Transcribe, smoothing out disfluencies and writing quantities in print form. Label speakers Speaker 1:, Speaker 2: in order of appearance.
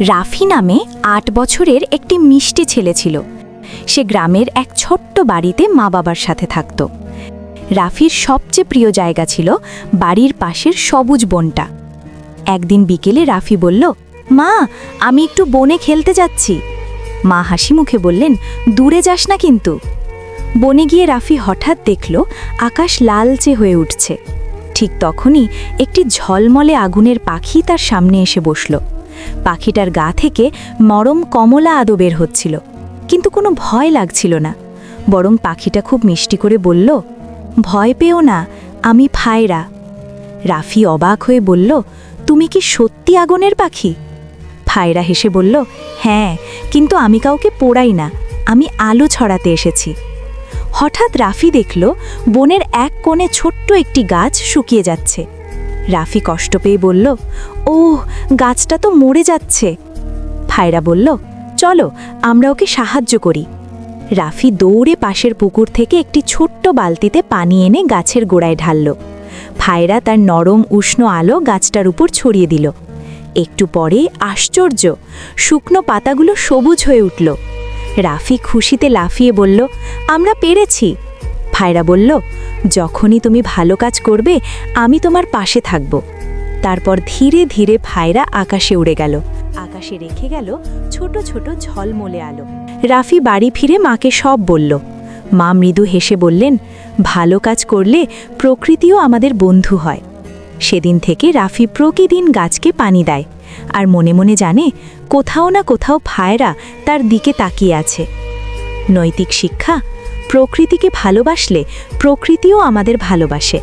Speaker 1: রাফি নামে ৮ বছরের একটি মিষ্টি ছেলে ছিল। সে গ্রামের এক ছোট্ট বাড়িতে মা বাবার সাথে থাকত। রাফির সবচেয়ে প্রিয় জায়গা ছিল বাড়ির পাশের সবুজ বনটা। একদিন বিকেলে রাফি বলল, মা, আমি একটু বনে খেলতে যাচ্ছি। মা হাসি মুখে বললেন, দূরে যাস না কিন্তু। বনে গিয়ে রাফি হঠাৎ দেখল আকাশ লালচে হয়ে উঠছে। ঠিক তখনই একটি ঝলমলে আগুনের পাখি তার সামনে এসে বসল। পাখিটার গা থেকে নরম কমলা আদো বের হচ্ছিল, কিন্তু কোনো ভয় লাগছিল না। বরং পাখিটা খুব মিষ্টি করে বলল, ভয় পেও না, আমি ফায়রা। রাফি অবাক হয়ে বলল, তুমি কি সত্যি আগুনের পাখি? ফায়রা হেসে বলল, হ্যাঁ, কিন্তু আমি কাউকে পোড়াই না, আমি আলো ছড়াতে এসেছি। হঠাৎ রাফি দেখল বনের এক কোণে ছোট্ট একটি গাছ শুকিয়ে যাচ্ছে। রাফি কষ্ট পেয়ে বলল, ওহ, গাছটা তো মরে যাচ্ছে। ফায়রা বলল, চলো আমরা ওকে সাহায্য করি। রাফি দৌড়ে পাশের পুকুর থেকে একটি ছোট্ট বালতিতে পানি এনে গাছের গোড়ায় ঢালল। ফায়রা তার নরম উষ্ণ আলো গাছটার উপর ছড়িয়ে দিল। একটু পরে আশ্চর্য, শুকনো পাতাগুলো সবুজ হয়ে উঠল। রাফি খুশিতে লাফিয়ে বলল, আমরা পেরেছি। ফায়রা বলল, যখনই তুমি ভালো কাজ করবে আমি তোমার পাশে থাকব। তারপর ধীরে ধীরে ফায়রা আকাশে উড়ে গেল। আকাশে রেখে গেল ছোট ছোট ঝলমলে আলো। রাফি বাড়ি ফিরে মাকে সব বলল। মা মৃদু হেসে বললেন, ভালো কাজ করলে প্রকৃতিও আমাদের বন্ধু হয়। সেদিন থেকে রাফি প্রতিদিন গাছকে পানি দেয়, আর মনে মনে জানে কোথাও না কোথাও ফায়রা তার দিকে তাকিয়ে আছে। নৈতিক শিক্ষা, প্রকৃতিকে ভালোবাসলে প্রকৃতিও আমাদের ভালোবাসে।